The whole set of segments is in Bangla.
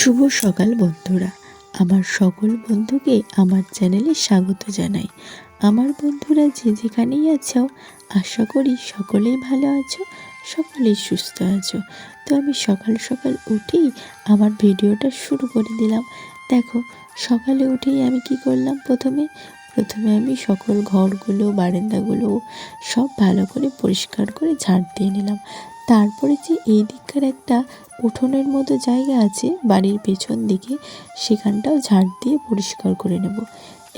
শুভ সকাল বন্ধুরা, আমার সকল বন্ধুকে আমার চ্যানেলে স্বাগত জানাই। আমার বন্ধুরা যে যেখানেই আছো, আশা করি সকলেই ভালো আছো, সকলেই সুস্থ আছো। তো আমি সকাল সকাল উঠেই আমার ভিডিওটা শুরু করে দিলাম। দেখো, সকালে উঠেই আমি কি করলাম, প্রথমে আমি সকল ঘরগুলো, বারান্দাগুলো সব ভালো করে পরিষ্কার করে ঝাড় দিয়ে নিলাম। তারপরে যে এই দিককার একটা উঠোনের মতো জায়গা আছে বাড়ির পেছন দিকে, সেখানটাও ঝাড় দিয়ে পরিষ্কার করে নেব।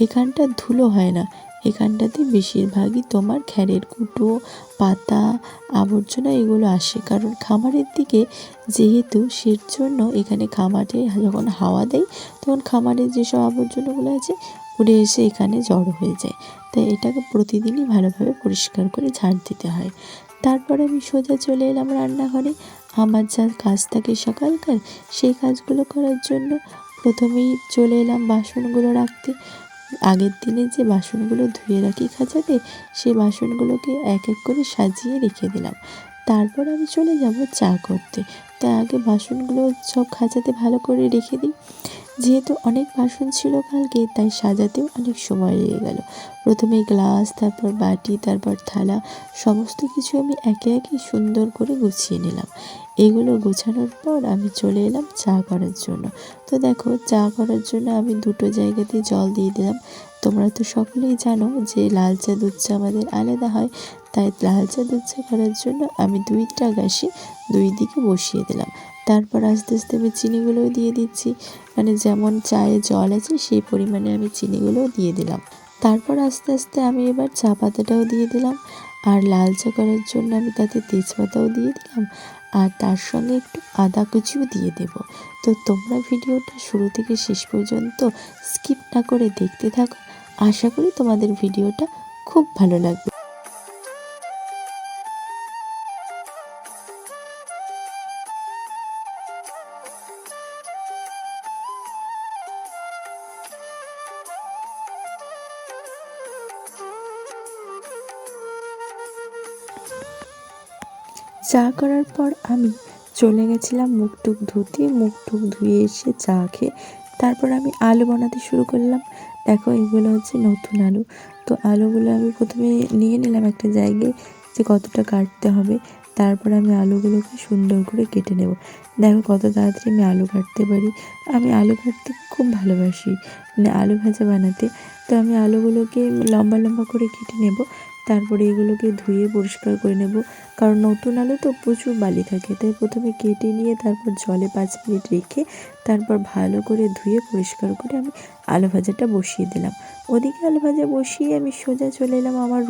এখানটা ধুলো হয় না, এখানটাতে বেশিরভাগই তোমার খ্যারের কুটো, পাতা, আবর্জনা এগুলো আসে। কারণ খামারের দিকে যেহেতু, সের জন্য এখানে খামারে যখন হাওয়া দেয় তখন খামারের যেসব আবর্জনাগুলো আছে উড়ে এসে এখানে জড়ো হয়ে যায়। তাই এটাকে প্রতিদিনই ভালোভাবে পরিষ্কার করে ঝাড় দিতে হয়। তারপরে আমি সোজা চলে এলাম রান্নাঘরে। আমার যা কাজ থাকে সকালকার, সেই কাজগুলো করার জন্য প্রথমেই চলে এলাম বাসনগুলো রাখতে। আগের দিনে যে বাসনগুলো ধুয়ে রাখি খাঁচাতে, সেই বাসনগুলোকে এক এক করে সাজিয়ে রেখে দিলাম। তারপর আমি চলে যাব চা করতে। তাই আগে বাসনগুলো সব খাঁচাতে ভালো করে রেখে দিই। যেহেতু অনেক বাসন ছিল কালকে, তাই সাজাতেও অনেক সময় লেগে গেল। প্রথমে গ্লাস, তারপর বাটি, তারপর থালা, সমস্ত কিছু আমি একে একে সুন্দর করে গুছিয়ে নিলাম। এগুলো গোছানোর পর আমি চলে এলাম চা করার জন্য। তো দেখো, চা করার জন্য আমি দুটো জায়গাতেই জল দিয়ে দিলাম। তোমরা তো সকলেই জানো যে লাল চা দুধ চা আমাদের আলাদা হয়। তাই লাল চা দুধ চা করার জন্য আমি দুইটা গ্যাসে দুই দিকে বসিয়ে দিলাম। তারপর আস্তে আস্তে আমি চিনিগুলোও দিয়ে দিচ্ছি, মানে যেমন চায়ে জল আছে সেই পরিমাণে আমি চিনিগুলোও দিয়ে দিলাম। তারপর আস্তে আস্তে আমি এবার চা পাতাটাও দিয়ে দিলাম। আর লাল চা করার জন্য আমি তাতে তেজপাতাও দিয়ে দিলাম, আর তার সঙ্গে একটু আদা কুচিও দিয়ে দেব। তো তোমরা ভিডিওটা শুরু থেকে শেষ পর্যন্ত স্কিপ না করে দেখতে থাকো। আশা করি তোমাদের ভিডিওটা খুব ভালো লাগবে। চা করার পর আমি চলে গেছিলাম মুখ টুক ধুতে। মুখ টুক ধুয়ে এসে চা খেয়ে তারপর আমি আলু বানাতে শুরু করলাম। দেখো, এগুলো হচ্ছে নতুন আলু। তো আলুগুলো আমি প্রথমে নিয়ে নিলাম একটা জায়গায় যে কতটা কাটতে হবে। তারপর আমি আলুগুলোকে সুন্দর করে কেটে নেব। দেখো কত তাড়াতাড়ি আমি আলু কাটতে পারি। আমি আলু কাটতে খুব ভালোবাসি, মানে আলু ভাজা বানাতে। তো আমি আলুগুলোকে লম্বা লম্বা করে কেটে নেব। তারপরে এগুলোকে ধুয়ে পরিষ্কার করে নেব, কারণ নতুন আলু তো প্রচুর বালি থাকে। তাই প্রথমে কেটে নিয়ে তারপর জলে 5 মিনিট রেখে তারপর ভালো করে ধুয়ে পরিষ্কার করে আমি আলু ভাজাটা বসিয়ে দিলাম। ওদিকে আলু ভাজা বসিয়ে আমি সোজা চলে এলাম আমার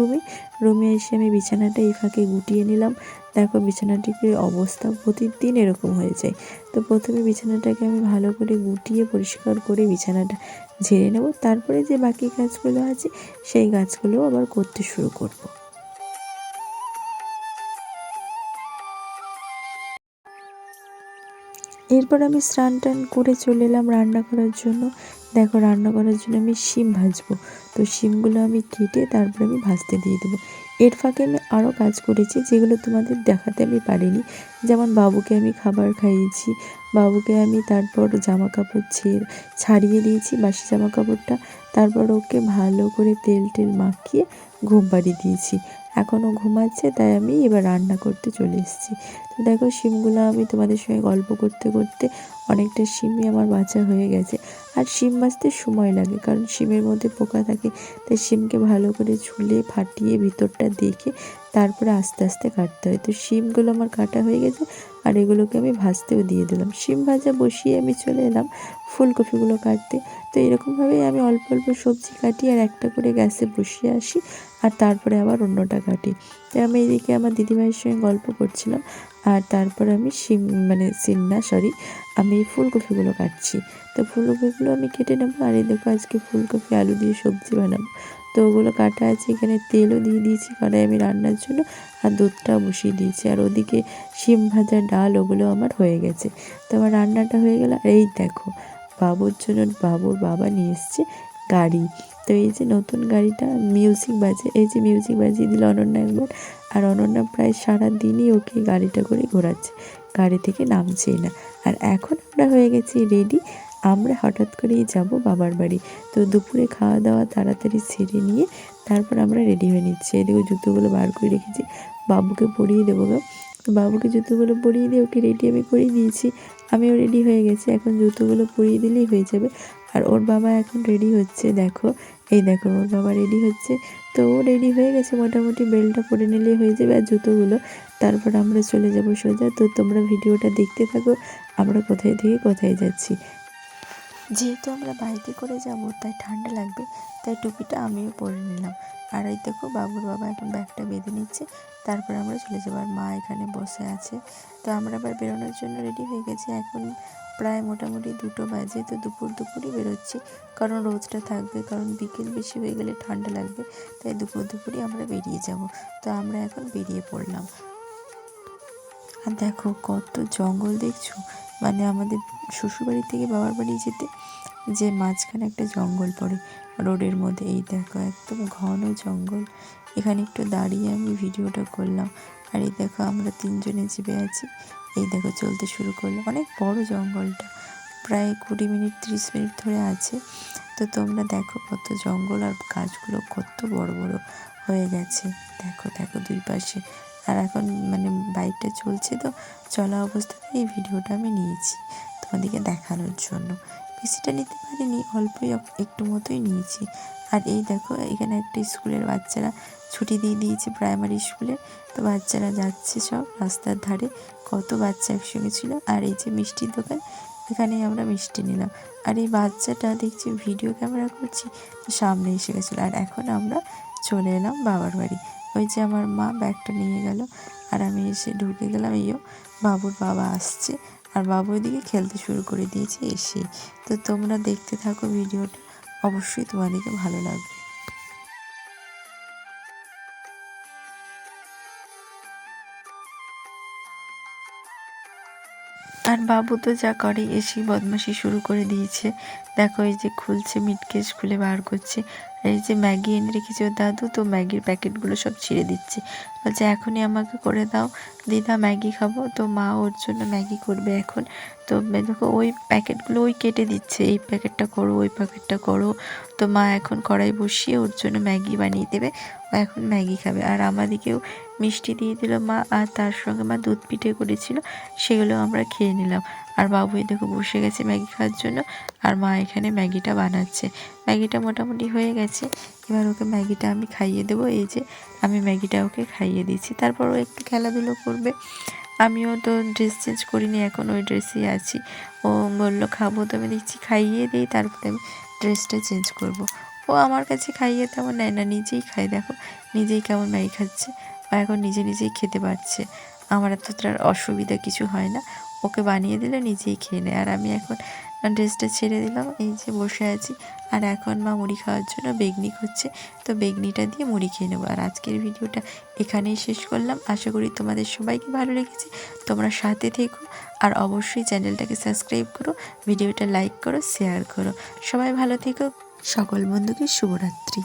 রুমে এসে আমি বিছানাটা এই ফাঁকে গুটিয়ে নিলাম। দেখো, বিছানাটিকে অবস্থা প্রতিদিন এরকম হয়ে যায়। তো প্রথমে বিছানাটাকে আমি ভালো করে গুটিয়ে পরিষ্কার করে বিছানাটা ঝেড়ে নেব। তারপরে যে বাকি কাজগুলো আছে সেই কাজগুলো আবার করতে শুরু করব। এরপর আমি স্নান টান করে চলে এলাম রান্না করার জন্য। দেখো, রান্না করার জন্য আমি শিম ভাজবো। তো শিমগুলো আমি কেটে তারপরে আমি ভাজতে দিয়ে দেবো। এর ফাঁকে আমি আরও কাজ করেছি যেগুলো তোমাদের দেখাতে আমি পারিনি। যেমন বাবুকে আমি খাবার খাইয়েছি, বাবুকে আমি তারপর জামা কাপড় ছাড়িয়ে দিয়েছি, বাসি জামা কাপড়টা। তারপর ওকে ভালো করে তেল মাখিয়ে ঘুম পাড়িয়ে দিয়েছি। এখনও ঘুমাচ্ছে, তাই আমি এবার রান্না করতে চলে এসেছি। তো দেখো, শিমগুলো আমি তোমাদের সঙ্গে গল্প করতে করতে অনেকটা শিমই আমার বাছা হয়ে গেছে। আর শিম ভাজতে সময় লাগে, কারণ শিমের মধ্যে পোকা থাকে। তাই শিমকে ভালো করে ছুলে ফাটিয়ে ভিতরটা দেখে তারপরে আস্তে আস্তে কাটতে হয়। তো শিমগুলো আমার কাটা হয়ে গেছে, আর এগুলোকে আমি ভাজতেও দিয়ে দিলাম। শিম ভাজা বসিয়ে আমি চলে এলাম ফুলকপিগুলো কাটতে। তো এরকমভাবেই আমি অল্প অল্প সবজি কাটি আর একটা করে গ্যাসে বসিয়ে আসি, আর তারপরে আবার অন্যটা কাটি। তো আমি এদিকে আমার দিদিভাইয়ের সঙ্গে গল্প করছিলাম, আর তারপর আমি আমি ফুলকপিগুলো কাটছি। তো ফুলকপিগুলো আমি কেটে নেবো। আর এই দেখো, আজকে ফুলকপি আলু দিয়ে সবজি বানাবো। তো ওগুলো কাটা আছে, এখানে তেলও দিয়ে দিয়েছি কড়াই আমি রান্নার জন্য, আর দুধটাও বসিয়ে দিয়েছি। আর ওদিকে শিম ভাজা, ডাল, ওগুলো আমার হয়ে গেছে। তো আমার রান্নাটা হয়ে গেল। আর এই দেখো, বাবুর জন্য বাবুর বাবা নিয়ে এসছে গাড়ি। তো এই যে নতুন গাড়িটা মিউজিক বাজে, এই যে মিউজিক বাজিয়ে দিল অনন্যা একবার। আর অনন্যা প্রায় সারা দিনই ওকে গাড়িটা করে ঘোরাচ্ছে। গাড়ি থেকে নামছেই না। আর এখন আমরা হয়ে গেছি রেডি। আমরা হঠাৎ করেই যাব বাবার বাড়ি। তো দুপুরে খাওয়া দাওয়া তাড়াতাড়ি সেরে নিয়ে তারপর আমরা রেডি হয়ে নিচ্ছি। এদিকে জুতোগুলো বার করে রেখেছি, বাবুকে পরিয়ে দেবো গো। তো বাবুকে জুতোগুলো পরিয়ে দিয়ে ওকে রেডি আমি করিয়ে দিয়েছি। আমিও রেডি হয়ে গেছি, এখন জুতোগুলো পরিয়ে দিলেই হয়ে যাবে। আর ওর বাবা এখন রেডি হচ্ছে, দেখো এই দেখো ওর বাবা রেডি হচ্ছে। তো ও রেডি হয়ে গেছে, মোটামুটি বেল্টটা পরে নিলেই হয়ে যাবে আর জুতোগুলো। তারপর আমরা চলে যাব সোজা। তো তোমরা ভিডিওটা দেখতে থাকো, আমরা কোথায় থেকে কোথায় যাচ্ছি। যেহেতু আমরা বাইকে করে যাব তাই ঠান্ডা লাগবে, তাই টুপিটা আমিও পরে নিলাম। আর এই দেখো বাবুর বাবা এখন ব্যাগটা বেঁধে নিচ্ছে, তারপর আমরা চলে যাবো। আর মা এখানে বসে আছে। তো আমরা আবার বেরোনোর জন্য রেডি হয়ে গেছি। এখন প্রায় মোটামুটি 2টো বাজে। তো দুপুরই বেরোচ্ছি, কারণ রোদটা থাকবে, কারণ বিকেল বেশি হয়ে গেলে ঠান্ডা লাগবে, তাই দুপুরই আমরা বেরিয়ে যাব। তো আমরা এখন বেরিয়ে পড়লাম। আর দেখো কত জঙ্গল দেখছো, মানে আমাদের শ্বশুরবাড়ি থেকে বাবার বাড়ি যেতে যে মাঝখানে একটা জঙ্গল পড়ে রোডের মধ্যে, এই দেখো একদম ঘন জঙ্গল। এখানে একটু দাঁড়িয়ে আমি ভিডিওটা করলাম। আর এই দেখো আমরা 3জনে চেপে আছি, এই দেখো চলতে শুরু করলো। অনেক বড় জঙ্গলটা, প্রায় 20 মিনিট 30 মিনিট ধরে আছে। তো তোমরা দেখো কত জঙ্গল, আর গাছগুলো কত বড় বড় হয়ে গেছে। দেখো দেখো দুই পাশে। আর এখন মানে বাইকটা চলছে, তো চলা অবস্থাতে এই ভিডিওটা আমি নিয়েছি তোমাদেরকে দেখানোর জন্য। বেশিটা নিতে পারিনি, অল্পই একটু মতোই নিয়েছি। আর এই দেখো এখানে একটা স্কুলের বাচ্চারা ছুটি দিয়ে দিয়েছে, প্রাইমারি স্কুলে। তো বাচ্চারা যাচ্ছে সব রাস্তার ধারে, কত বাচ্চা একসঙ্গে ছিল। আর এই যে মিষ্টির দোকান, এখানেই আমরা মিষ্টি নিলাম। আর এই বাচ্চাটা দেখছি ভিডিও ক্যামেরা করছি, তো সামনে এসে গেছিলো। আর এখন আমরা চলে এলাম বাবার বাড়ি। ওই যে আমার মা ব্যাগটা নিয়ে গেল, আর আমি এসে ঢুকে গেলাম। এইও বাবুর বাবা আসছে, আর বাবু ওইদিকে খেলতে শুরু করে দিয়েছে এসে। তো তোমরা দেখতে থাকো ভিডিওটা, অবশ্যই তোমাদেরকে ভালো লাগবে। আর বাবু তো যা করে এসেই বদমাশি শুরু করে দিয়েছে। দেখো এই যে খুলছে, মিটকেস খুলে বার করছে। আর এই যে ম্যাগি এনে রেখেছে ওর দাদু, তো ম্যাগির প্যাকেটগুলো সব ছিঁড়ে দিচ্ছে, বলছে এখনই আমাকে করে দাও দিদা, ম্যাগি খাবো। তো মা ওর জন্য ম্যাগি করবে এখন। তো দেখো ওই প্যাকেটগুলো ওই কেটে দিচ্ছে, এই প্যাকেটটা করো ওই প্যাকেটটা করো। তো মা এখন কড়াই বসিয়ে ওর জন্য ম্যাগি বানিয়ে দেবে, ও এখন ম্যাগি খাবে। আর আমাদেরকেও মিষ্টি দিয়ে দিল মা, আর তার সঙ্গে মা দুধ পিঠে করেছিল, সেগুলো আমরা খেয়ে নিলাম। আর বাবুই দেখো বসে গেছে ম্যাগি খাওয়ার জন্য, আর মা এখানে ম্যাগিটা বানাচ্ছে। ম্যাগিটা মোটামুটি হয়ে গেছে, এবার ওকে ম্যাগিটা আমি খাইয়ে দেবো। এই যে আমি ম্যাগিটা ওকে খাইয়ে দিচ্ছি, তারপর ও একটু খেলাধুলো করবে। আমিও তো ড্রেস চেঞ্জ করিনি, এখন ওই ড্রেসেই আছি। ও বললো খাবো, তো আমি দিচ্ছি খাইয়ে দিই, তারপরে আমি ড্রেসটা চেঞ্জ করব। ও আমার কাছে খাইয়ে তেমন নেয় না, নিজেই খায়। দেখো নিজেই কেমন ম্যাগি খাচ্ছে, ও এখন নিজেই খেতে পারছে। আমার এতটার অসুবিধা কিছু হয় না, ওকে বানিয়ে দিলে নিজেই খেয়ে নেয়। আর আমি এখন ড্রেসটা ছেড়ে দিলাম, এই যে বসে আছি। আর এখন মা মুড়ি খাওয়ার জন্য বেগনি করছে, তো বেগনিটা দিয়ে মুড়ি খেয়ে নেবো। আর আজকের ভিডিওটা এখানেই শেষ করলাম। আশা করি তোমাদের সবাইকে ভালো লেগেছে, তোমরা সাথে থেকো। আর অবশ্যই চ্যানেলটাকে সাবস্ক্রাইব করো, ভিডিওটা লাইক করো, শেয়ার করো। সবাই ভালো থেকো, সকল বন্ধুকে শুভরাত্রি।